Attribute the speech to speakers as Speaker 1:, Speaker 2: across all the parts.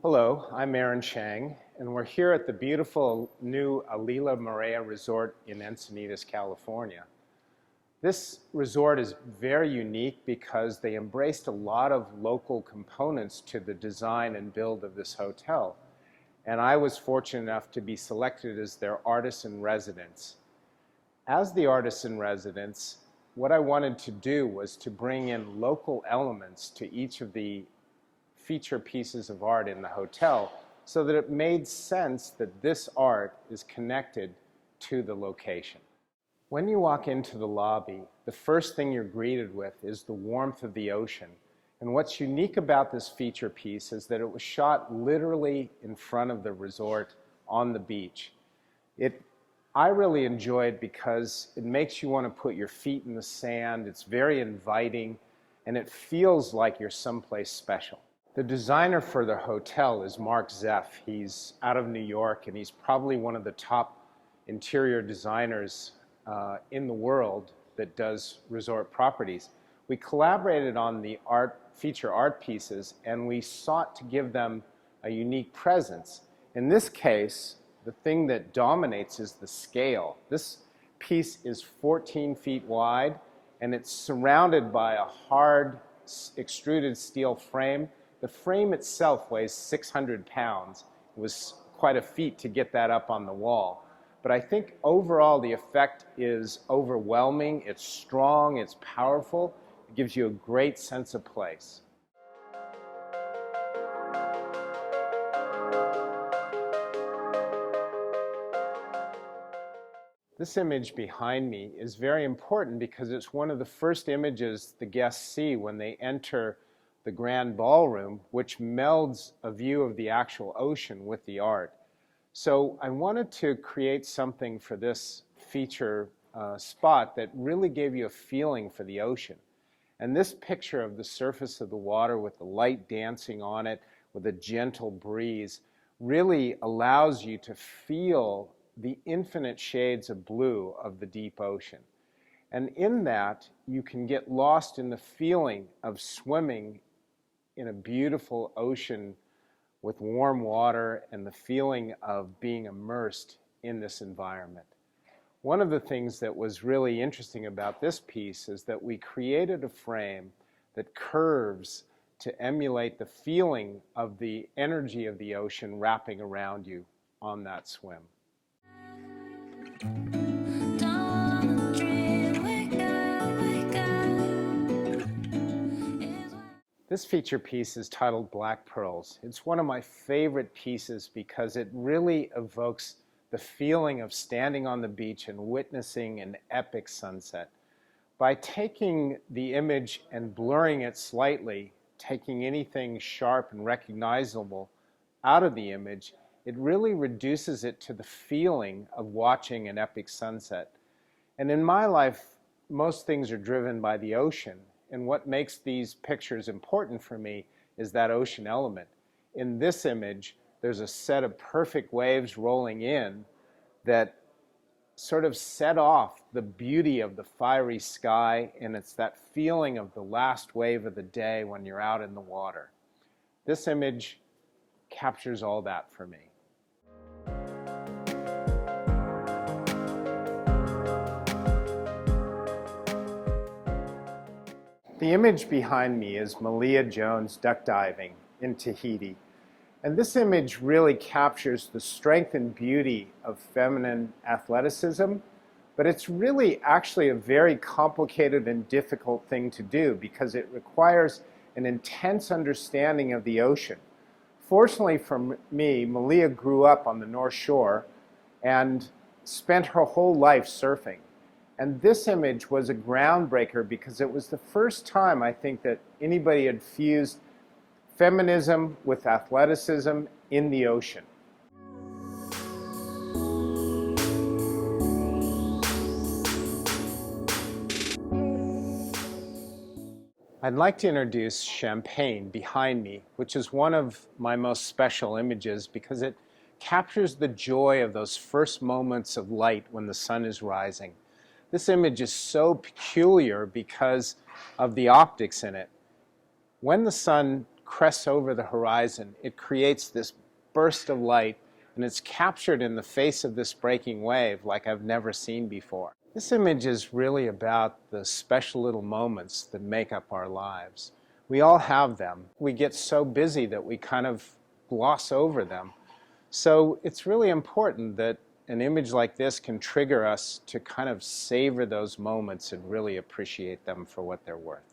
Speaker 1: Hello, I'm Chang, and we're here at the beautiful new Alila Marea Resort in Encinitas, California. This resort is very unique because they embraced a lot of local components to the design and build of this hotel. And I was fortunate enough to be selected as their artist in residence. As the artist in residence, what I wanted to do was to bring in local elements to each of the feature pieces of art in the hotel so that it made sense that this art is connected to the location. When you walk into the lobby, the first thing you're greeted with is the warmth of the ocean. And what's unique about this feature piece is that it was shot literally in front of the resort on the beach. I really enjoy it because it makes you want to put your feet in the sand. It's very inviting, and it feels like you're someplace special. The designer for the hotel is Mark Zeff. He's out of New York, and he's probably one of the top interior designers in the world that does resort properties. We collaborated on the feature art pieces, and we sought to give them a unique presence. In this case, the thing that dominates is the scale. This piece is 14 feet wide, and it's surrounded by a hard extruded steel frame. The frame itself weighs 600 pounds. It was quite a feat to get that up on the wall. But I think overall the effect is overwhelming. It's strong, it's powerful. It gives you a great sense of place. This image behind me is very important because it's one of the first images the guests see when they enter the grand ballroom, which melds a view of the actual ocean with the art. So I wanted to create something for this feature spot that really gave you a feeling for the ocean. And this picture of the surface of the water with the light dancing on it, with a gentle breeze, really allows you to feel the infinite shades of blue of the deep ocean. And in that, you can get lost in the feeling of swimming in a beautiful ocean with warm water and the feeling of being immersed in this environment. One of the things that was really interesting about this piece is that we created a frame that curves to emulate the feeling of the energy of the ocean wrapping around you on that swim. This feature piece is titled Black Pearls. It's one of my favorite pieces because it really evokes the feeling of standing on the beach and witnessing an epic sunset. By taking the image and blurring it slightly, taking anything sharp and recognizable out of the image, it really reduces it to the feeling of watching an epic sunset. And in my life, most things are driven by the ocean. And what makes these pictures important for me is that ocean element. In this image, there's a set of perfect waves rolling in that sort of set off the beauty of the fiery sky, and it's that feeling of the last wave of the day when you're out in the water. This image captures all that for me. The image behind me is Malia Jones duck diving in Tahiti. And this image really captures the strength and beauty of feminine athleticism, but it's really actually a very complicated and difficult thing to do because it requires an intense understanding of the ocean. Fortunately for me, Malia grew up on the North Shore and spent her whole life surfing. And this image was a groundbreaker because it was the first time, I think, that anybody had fused feminism with athleticism in the ocean. I'd like to introduce Champagne behind me, which is one of my most special images because it captures the joy of those first moments of light when the sun is rising. This image is so peculiar because of the optics in it. When the sun crests over the horizon, it creates this burst of light, and it's captured in the face of this breaking wave like I've never seen before. This image is really about the special little moments that make up our lives. We all have them. We get so busy that we kind of gloss over them. So it's really important that an image like this can trigger us to kind of savor those moments and really appreciate them for what they're worth.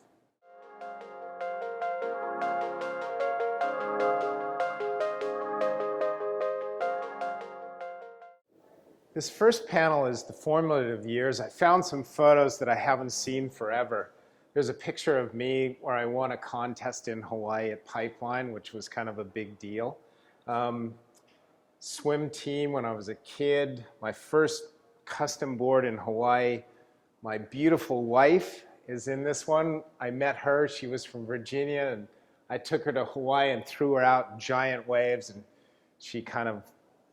Speaker 1: This first panel is the formative years. I found some photos that I haven't seen forever. There's a picture of me where I won a contest in Hawaii at Pipeline, which was kind of a big deal. Swim team when I was a kid, my first custom board in Hawaii. My beautiful wife is in this one. I met her, she was from Virginia, and I took her to Hawaii and threw her out in giant waves, and she kind of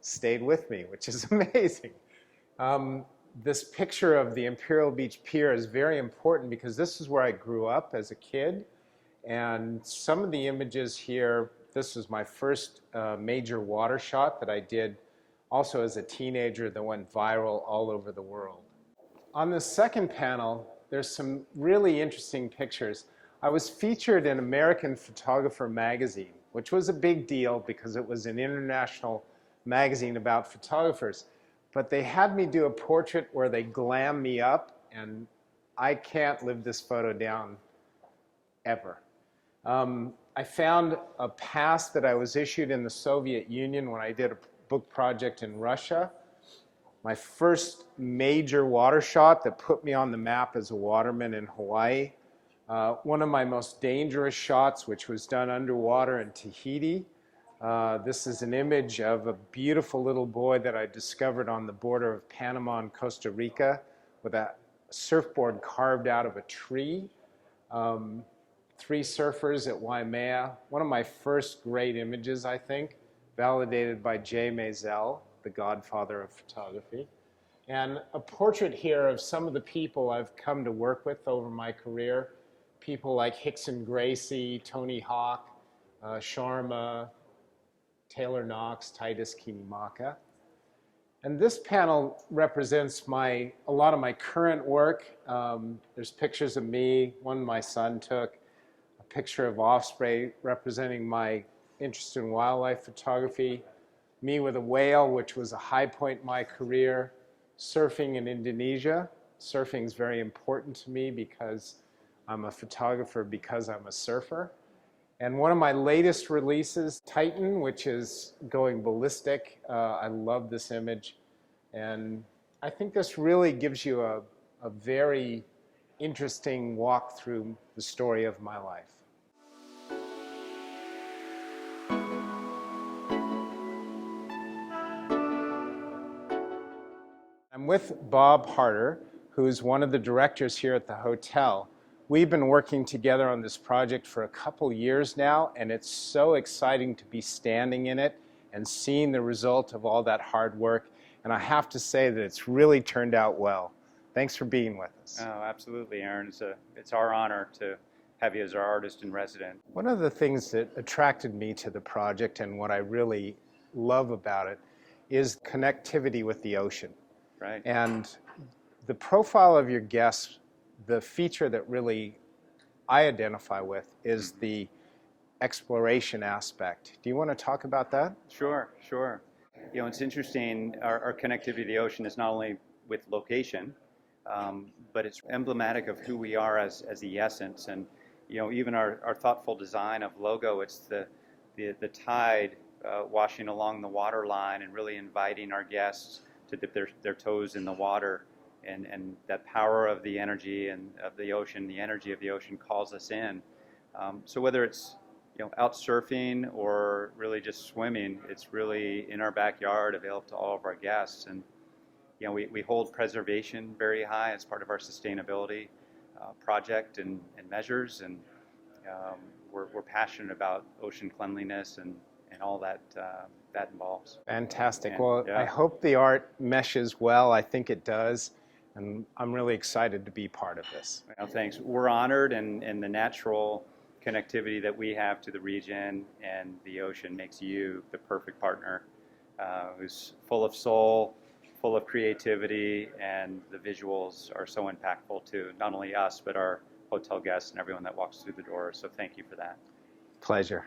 Speaker 1: stayed with me, which is amazing. This picture of the Imperial Beach Pier is very important because this is where I grew up as a kid, and some of the images here, this was my first major water shot that I did also as a teenager that went viral all over the world. On the second panel, there's some really interesting pictures. I was featured in American Photographer magazine, which was a big deal because it was an international magazine about photographers. But they had me do a portrait where they glam me up, and I can't live this photo down ever. I found a pass that I was issued in the Soviet Union when I did a book project in Russia. My first major water shot that put me on the map as a waterman in Hawaii. One of my most dangerous shots, which was done underwater in Tahiti. This is an image of a beautiful little boy that I discovered on the border of Panama and Costa Rica with a surfboard carved out of a tree. 3 surfers at Waimea. One of my first great images, I think, validated by Jay Maisel, the godfather of photography. And a portrait here of some of the people I've come to work with over my career. People like Hickson Gracie, Tony Hawk, Sharma, Taylor Knox, Titus Kinimaka. And this panel represents a lot of my current work. There's pictures of me, one my son took, a picture of Osprey representing my interest in wildlife photography, me with a whale, which was a high point in my career, surfing in Indonesia. Surfing is very important to me because I'm a photographer because I'm a surfer. And one of my latest releases, Titan, which is going ballistic. I love this image. And I think this really gives you a very interesting walk through the story of my life. I'm with Bob Harder, who's one of the directors here at the hotel. We've been working together on this project for a couple years now, and it's so exciting to be standing in it and seeing the result of all that hard work. And I have to say that it's really turned out well. Thanks for being with us.
Speaker 2: Oh, absolutely, Aaron. It's our honor to have you as our artist in resident.
Speaker 1: One of the things that attracted me to the project and what I really love about it is connectivity with the ocean.
Speaker 2: Right.
Speaker 1: And the profile of your guests, the feature that really I identify with is the exploration aspect. Do you want to talk about that?
Speaker 2: Sure. You know, it's interesting, our connectivity to the ocean is not only with location, but it's emblematic of who we are as the essence. And, you know, even our thoughtful design of logo, it's the tide washing along the water line and really inviting our guests to dip their toes in the water. And that power of the energy and of the ocean, the energy of the ocean calls us in. So whether it's, you know, out surfing or really just swimming, it's really in our backyard, available to all of our guests. And, you know, we hold preservation very high as part of our sustainability project and measures. And we're passionate about ocean cleanliness and all that involves.
Speaker 1: Fantastic.
Speaker 2: And,
Speaker 1: well,
Speaker 2: yeah.
Speaker 1: I hope the art meshes well. I think it does. And I'm really excited to be part of this.
Speaker 2: Well, thanks. We're honored, and the natural connectivity that we have to the region and the ocean makes you the perfect partner, who's full of soul, full of creativity, and the visuals are so impactful to not only us, but our hotel guests and everyone that walks through the door. So thank you for that.
Speaker 1: Pleasure.